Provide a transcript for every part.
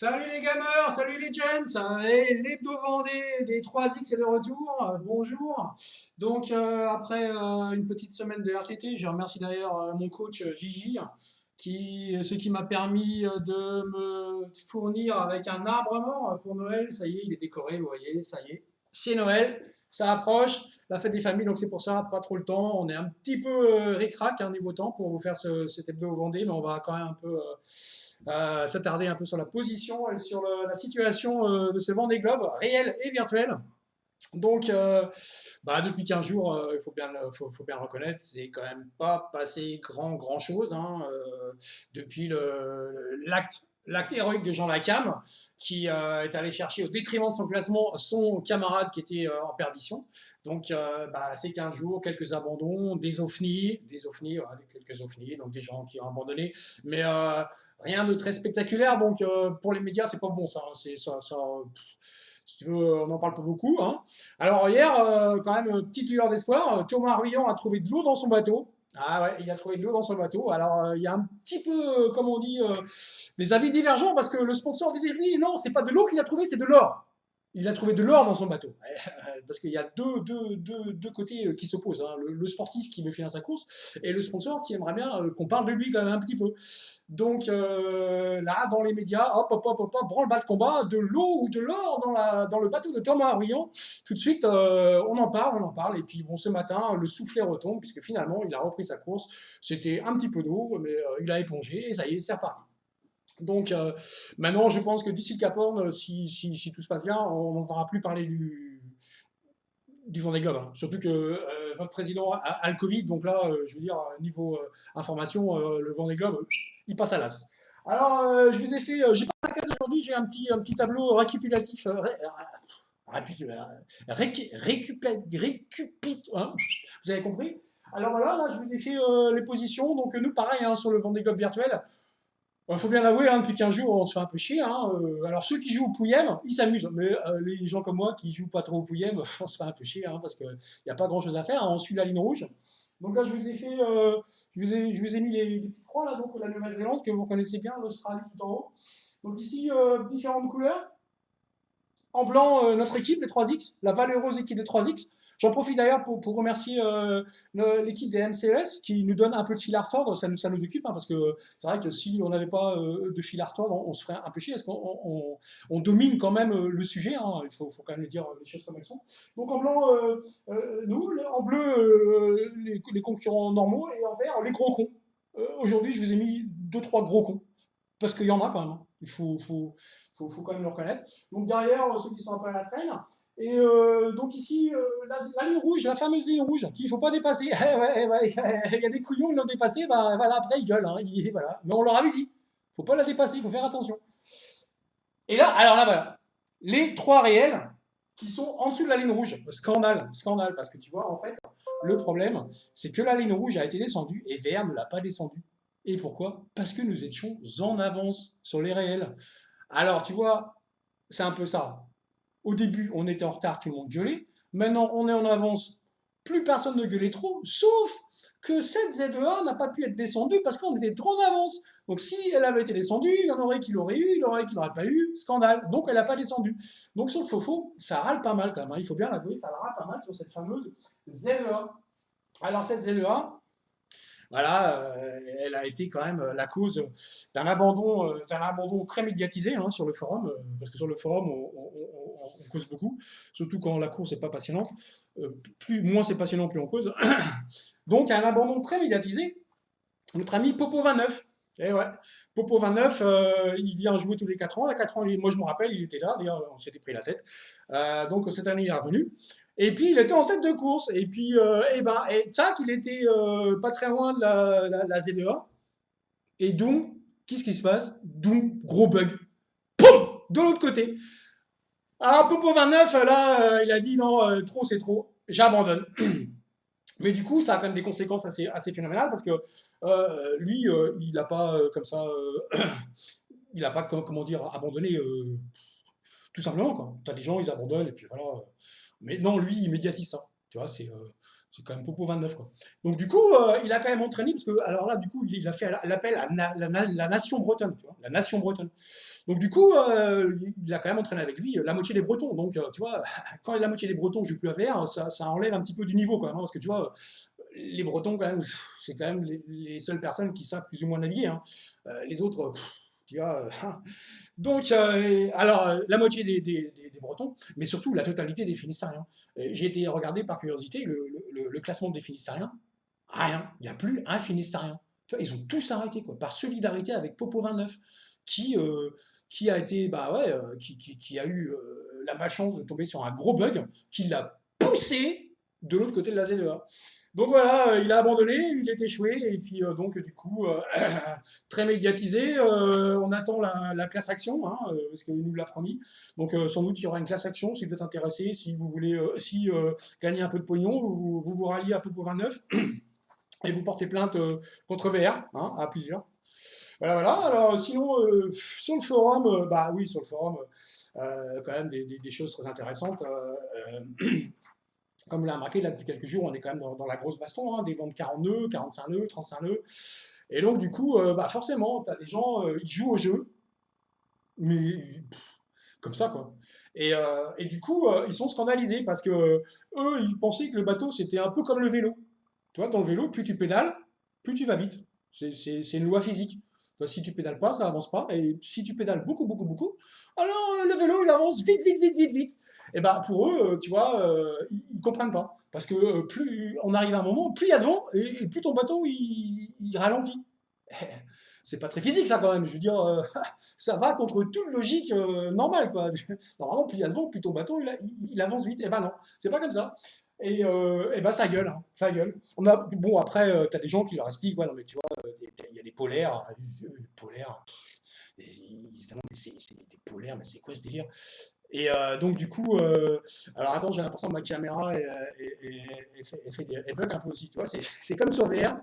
Salut les gamers, salut les gents, et l'hebdo Vendée des 3X est de retour, bonjour. Donc après une petite semaine de RTT, je remercie d'ailleurs mon coach Gigi, ce qui m'a permis de me fournir avec un arbre mort pour Noël. Ça y est, il est décoré, vous voyez, ça y est. C'est Noël, ça approche, la fête des familles, donc c'est pour ça, pas trop le temps. On est un petit peu ric-rac niveau temps pour vous faire cet hebdo Vendée, mais on va quand même un peu s'attarder un peu sur la position et sur la situation de ce Vendée Globe, réel et virtuel. Donc, depuis 15 jours, il faut bien le reconnaître, c'est quand même pas passé grand chose hein, depuis l'acte héroïque de Jean Lacam, qui est allé chercher au détriment de son classement son camarade qui était en perdition. Donc, ces 15 jours, quelques abandons, voilà, quelques ovnis, donc des gens qui ont abandonné, mais rien de très spectaculaire. Donc, pour les médias, c'est pas bon ça. Si tu veux, on n'en parle pas beaucoup. Hein. Alors hier, quand même, petite lueur d'espoir, Thomas Ruyant a trouvé de l'eau dans son bateau. Ah ouais, il a trouvé de l'eau dans son bateau. Alors il y a un petit peu, comme on dit, des avis divergents parce que le sponsor disait oui, non, c'est pas de l'eau qu'il a trouvé, c'est de l'or. Il a trouvé de l'or dans son bateau. Parce qu'il y a deux côtés qui s'opposent. Hein. Le sportif qui veut finir sa course et le sponsor qui aimerait bien qu'on parle de lui quand même un petit peu. Donc là, dans les médias, hop, branle-bas de combat, de l'eau ou de l'or dans le bateau de Thomas Ruyant. Tout de suite, on en parle. Et puis bon, ce matin, le soufflet retombe puisque finalement, il a repris sa course. C'était un petit peu d'eau, mais il a épongé et ça y est, c'est reparti. Donc maintenant, je pense que d'ici le Cap Horn, si tout se passe bien, on n'entendra plus parler du Vendée Globe. Hein. Surtout que votre président a le Covid, donc là, je veux dire, niveau information, le Vendée Globe, il passe à l'as. Alors, je vous ai fait, j'ai pas la carte aujourd'hui, j'ai un petit tableau récapitulatif, hein, vous avez compris? Alors voilà, là, je vous ai fait les positions, donc nous, pareil, hein, sur le Vendée Globe virtuel, il faut bien l'avouer, hein, depuis 15 jours, on se fait un peu chier. Hein, alors, ceux qui jouent au Pouillem, ils s'amusent. Mais les gens comme moi qui jouent pas trop au Pouillem, on se fait un peu chier hein, parce qu'il n'y a pas grand chose à faire. Hein, on suit la ligne rouge. Donc là, je vous ai fait, je vous ai mis les petites croix, là, donc la Nouvelle-Zélande, que vous connaissez bien, l'Australie tout en haut. Donc ici, différentes couleurs. En blanc, notre équipe, les 3X, la valeureuse équipe des 3X. J'en profite d'ailleurs pour remercier l'équipe des MCES qui nous donne un peu de fil à retordre. Ça nous occupe hein, parce que c'est vrai que si on n'avait pas de fil à retordre, on se ferait un peu chier parce qu'on domine quand même le sujet. Hein, faut quand même dire les choses comme elles sont. Donc en blanc, nous, en bleu, les concurrents normaux et en vert, les gros cons. Aujourd'hui, je vous ai mis deux, trois gros cons parce qu'il y en a quand même. Hein. Faut quand même le reconnaître. Donc derrière, ceux qui sont un peu à la traîne. Et donc ici, la ligne rouge, la fameuse ligne rouge, qu'il ne faut pas dépasser. Il y a des couillons qui l'ont dépassé, bah, voilà, après ils gueulent. Hein, voilà. Mais on leur avait dit, il ne faut pas la dépasser, il faut faire attention. Et là, alors là, voilà, les trois réels qui sont en dessous de la ligne rouge. Scandale, parce que tu vois, en fait, le problème, c'est que la ligne rouge a été descendue et VR ne l'a pas descendue. Et pourquoi? Parce que nous étions en avance sur les réels. Alors, tu vois, c'est un peu ça. Au début, on était en retard, tout le monde gueulait. Maintenant, on est en avance, plus personne ne gueulait trop, sauf que cette ZEA n'a pas pu être descendue parce qu'on était trop en avance. Donc, si elle avait été descendue, il y en aurait qui l'auraient eu, il y en aurait qui l'auraient pas eu, scandale. Donc, elle n'a pas descendu. Donc, sur le faux, ça râle pas mal quand même. Hein. Il faut bien l'avouer, ça râle pas mal sur cette fameuse ZEA. Alors, cette ZEA, voilà, elle a été quand même la cause d'un abandon très médiatisé hein, sur le forum, parce que sur le forum, on cause beaucoup, surtout quand la course n'est pas passionnante. Moins c'est passionnant, plus on cause. Donc, un abandon très médiatisé, notre ami Popo 29. Et ouais, Popo 29, il vient jouer tous les 4 ans. À 4 ans, moi je me rappelle, il était là, d'ailleurs, on s'était pris la tête. Donc cette année, il est revenu. Et puis il était en tête de course. Et puis, tac, il était pas très loin de la Z2A. Et donc, qu'est-ce qui se passe? Donc, gros bug. Poum! De l'autre côté. Alors, Popo 29, là, il a dit non, trop c'est trop, j'abandonne. Mais du coup, ça a quand même des conséquences assez phénoménales parce que lui, il n'a pas comme ça, il n'a pas, comment dire, abandonné tout simplement. Tu as des gens, ils abandonnent et puis voilà. Mais non, lui, il médiatise ça. Tu vois, c'est C'est quand même Popo 29, quoi. Donc, du coup, il a quand même entraîné, parce que, alors là, du coup, il a fait l'appel à la nation bretonne, tu vois, la nation bretonne. Donc, du coup, il a quand même entraîné avec lui la moitié des Bretons. Donc, tu vois, quand la moitié des Bretons jouent plus à VR, ça enlève un petit peu du niveau, quand même, hein, parce que, tu vois, les Bretons, quand même, c'est quand même les seules personnes qui savent plus ou moins naviguer, hein. Les autres, tu vois. Donc, alors, la moitié des Bretons, mais surtout la totalité des Finistériens. J'ai été regarder par curiosité le classement des Finistériens. Rien, il n'y a plus un Finistérien. Tu vois, ils ont tous arrêté, quoi, par solidarité avec Popo 29, qui, euh, qui a été, bah ouais, qui a eu la malchance de tomber sur un gros bug qui l'a poussé de l'autre côté de la Z2A. Donc voilà, il a abandonné, il est échoué, et puis donc du coup, très médiatisé. On attend la classe action, hein, parce qu'il nous l'a promis. Donc sans doute il y aura une classe action si vous êtes intéressé, si vous voulez aussi gagner un peu de pognon, vous ralliez à Popo 29 et vous portez plainte contre VR, hein, à plusieurs. Voilà, voilà. Alors sinon, sur le forum, bah oui, sur le forum, quand même des choses très intéressantes. Comme vous l'avez remarqué, là, depuis quelques jours, on est quand même dans la grosse baston, hein, des ventes 40 nœuds, 45 nœuds, 35 nœuds. Et donc, du coup, bah, forcément, tu as des gens, ils jouent au jeu, mais comme ça, quoi. Et du coup, ils sont scandalisés parce que eux, ils pensaient que le bateau, c'était un peu comme le vélo. Tu vois, dans le vélo, plus tu pédales, plus tu vas vite. C'est une loi physique. Tu vois, si tu pédales pas, ça avance pas. Et si tu pédales beaucoup, beaucoup, beaucoup, alors le vélo, il avance vite, vite, vite, vite, vite. Et ben pour eux, tu vois, ils comprennent pas. Parce que plus on arrive à un moment, plus il y a de vent, et plus ton bateau, il ralentit. C'est pas très physique, ça, quand même. Je veux dire, ça va contre toute logique normale, quoi. Normalement, plus il y a de vent, plus ton bateau, il avance vite. Et ben non, c'est pas comme ça. Et ben ça gueule, hein, ça gueule. Bon, après, tu as des gens qui leur expliquent, ouais, non, mais tu vois, il y a des polaires, polaires, évidemment, mais c'est des polaires, mais c'est quoi ce délire? Et donc, du coup, alors attends, j'ai l'impression que ma caméra elle bug un peu aussi, tu vois, c'est comme sur VR.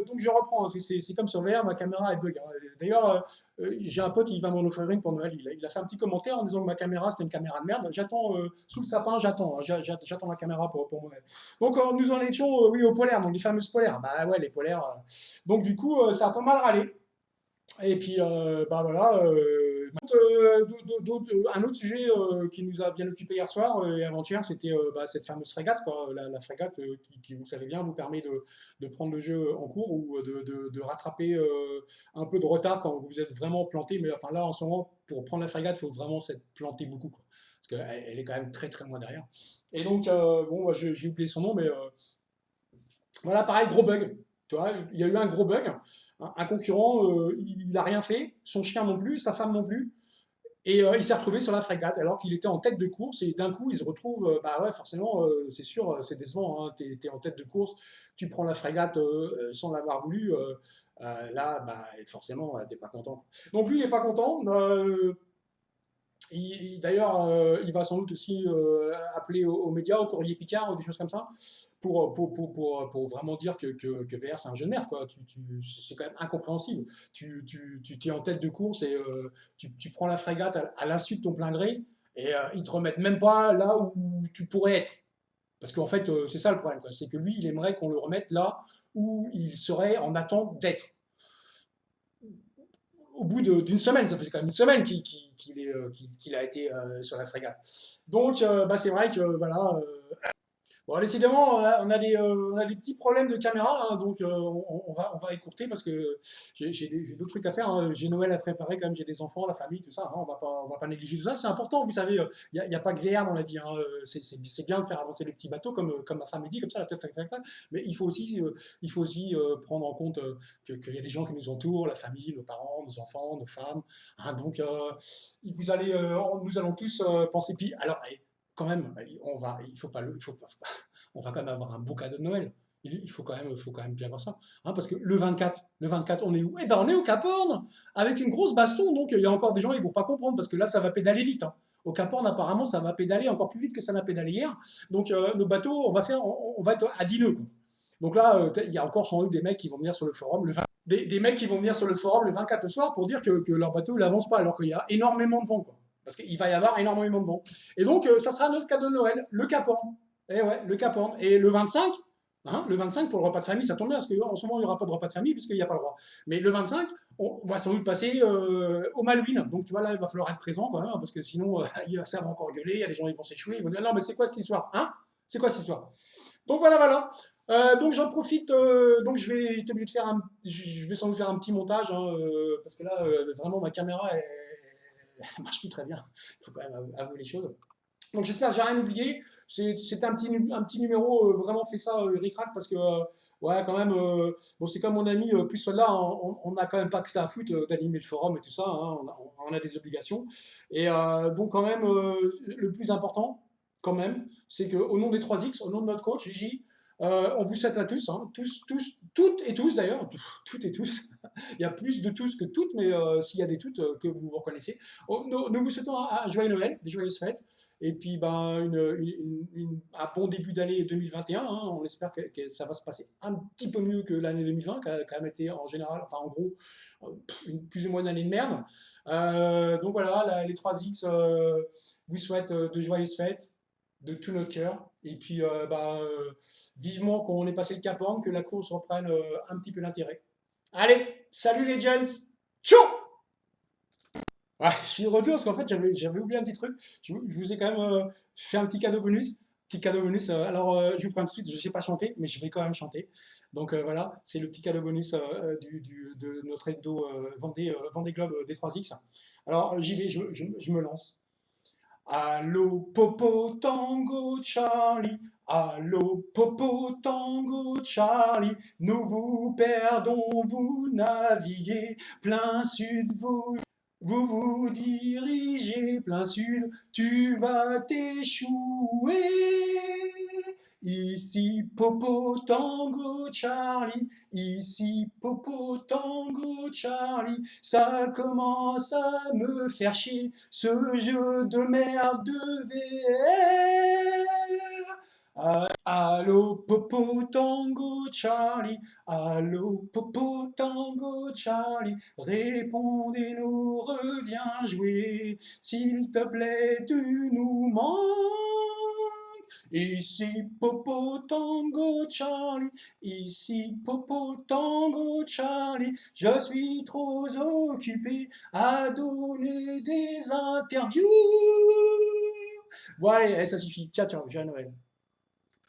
Donc je reprends, hein, c'est comme sur VR, ma caméra est bug, hein. D'ailleurs, j'ai un pote, il va m'en offrir une pour Noël. Il a fait un petit commentaire en disant que ma caméra c'était une caméra de merde. J'attends sous le sapin, j'attends, hein, j'attends ma caméra pour Noël. Donc nous en étions, oui, aux polaires, donc les fameuses polaires. Bah ouais, les polaires. Donc du coup, ça a pas mal râlé. Et puis, bah voilà. Un autre sujet qui nous a bien occupé hier soir et avant-hier, c'était bah, cette fameuse frégate, quoi, la frégate qui, vous savez bien, vous permet de prendre le jeu en cours ou de rattraper un peu de retard quand vous êtes vraiment planté. Mais enfin là, en ce moment, pour prendre la frégate, il faut vraiment s'être planté beaucoup, quoi, parce qu'elle est quand même très très loin derrière. Et donc, bon, bah, j'ai oublié son nom, mais voilà, pareil, gros bug. Tu vois, il y a eu un gros bug. Un concurrent, il n'a rien fait, son chien non plus, sa femme non plus. Et il s'est retrouvé sur la frégate alors qu'il était en tête de course. Et d'un coup, il se retrouve, bah ouais, forcément, c'est sûr, c'est décevant, hein, tu es en tête de course, tu prends la frégate sans l'avoir voulu. Là, bah, forcément, t'es pas content. Donc lui, il n'est pas content. D'ailleurs, il va sans doute aussi appeler aux médias, au courrier Picard, ou des choses comme ça, pour vraiment dire que VR c'est un jeu de merde, quoi. C'est quand même incompréhensible. Tu es en tête de course et tu prends la frégate à l'insu de ton plein gré et ils te remettent même pas là où tu pourrais être. Parce qu'en fait, c'est ça le problème, quoi. C'est que lui, il aimerait qu'on le remette là où il serait en attente d'être au bout d'une semaine, ça faisait quand même une semaine qu'il a été sur la frégate. Donc, bah, c'est vrai que voilà. Bon, décidément, on a des petits problèmes de caméra, hein, donc on va écourter parce que j'ai d'autres trucs à faire, hein. J'ai Noël à préparer, quand même, j'ai des enfants, la famille, tout ça, hein, on va pas négliger tout ça. C'est important, vous savez, il n'y a pas que VR dans la vie, hein. C'est bien de faire avancer les petits bateaux, comme ma femme dit, comme ça, tac, tac, tac, tac, mais il faut aussi prendre en compte qu'il y a des gens qui nous entourent, la famille, nos parents, nos enfants, nos femmes, hein. Donc, nous allons tous penser. Puis, alors, quand même, il faut pas on va quand même avoir un beau cadeau de Noël. Faut quand même bien voir ça, hein, parce que le 24, on est où? Eh ben, on est au Cap Horn, avec une grosse baston. Donc, il y a encore des gens, ils vont pas comprendre, parce que là, ça va pédaler vite, hein. Au Cap Horn, apparemment, ça va pédaler encore plus vite que ça n'a pédalé hier. Donc, nos bateaux, on va être à 10 nœuds, quoi. Donc là, il y a encore sans doute des mecs qui vont venir sur le forum des mecs qui vont venir sur le forum le 24 au soir pour dire que leur bateau n'avance pas, alors qu'il y a énormément de vent, quoi. Parce qu'il va y avoir énormément de vent. Et donc, ça sera notre cadeau de Noël, le Cap Horn. Et ouais, le Cap Horn. Et le 25, hein, le 25 pour le repas de famille, ça tombe bien, parce qu'en ce moment, il n'y aura pas de repas de famille, puisqu'il n'y a pas le droit. Mais le 25, on va sans doute passer au Malouine. Donc, tu vois, là, il va falloir être présent, quand même, parce que sinon, ça va encore gueuler, il y a des gens qui vont s'échouer, ils vont dire, non, mais c'est quoi cette histoire? Hein? C'est quoi cette histoire? Donc, voilà, voilà. Donc, j'en profite, donc je vais être obligé de faire je vais sans doute faire un petit montage, hein, parce que là, vraiment, ma caméra, elle marche plus très bien. Il faut quand même avouer les choses. Donc j'espère que j'ai rien oublié. C'était un petit numéro vraiment fait ça ric-rac parce que ouais quand même bon c'est comme mon ami plus soit là on n'a quand même pas que ça à foutre d'animer le forum et tout ça hein, on a des obligations et donc quand même le plus important quand même c'est qu'au nom des 3X au nom de notre coach Gigi on vous souhaite à tous, hein, tous, toutes et tous d'ailleurs, toutes et tous. Il y a plus de tous que toutes, mais s'il y a des toutes que vous reconnaissez. Nous vous souhaitons un joyeux Noël, des joyeuses fêtes, et puis ben, un bon début d'année 2021. Hein. On espère que ça va se passer un petit peu mieux que l'année 2020, qui a quand même été en général, enfin en gros, plus ou moins une année de merde. Donc voilà, les 3X vous souhaitent de joyeuses fêtes de tout notre cœur. Et puis, vivement qu'on ait passé le Cap Horn, que la course reprenne un petit peu d'intérêt. Allez, salut les gents. Ciao. Ouais, je suis de retour parce qu'en fait, j'avais oublié un petit truc. Je vous ai quand même fait un petit cadeau bonus. Petit cadeau bonus. Alors, je vous prends tout de suite. Je ne sais pas chanter, mais je vais quand même chanter. Donc voilà, c'est le petit cadeau bonus de notre hebdo Vendée Globe des 3X. Alors, j'y vais, je me lance. Allo Popo Tango Charlie, allo Popo Tango Charlie, nous vous perdons, vous naviguez, plein sud, vous dirigez, plein sud, tu vas t'échouer. Ici Popo Tango Charlie, ici Popo Tango Charlie, ça commence à me faire chier, ce jeu de merde de VR. Allo Popo Tango Charlie, allo Popo Tango Charlie, répondez-nous, reviens jouer, s'il te plaît, tu nous manques. Ici Popo Tango Charlie, ici Popo Tango Charlie, je suis trop occupé à donner des interviews. Bon allez, ça suffit. Ciao, ciao, j'ai Noël.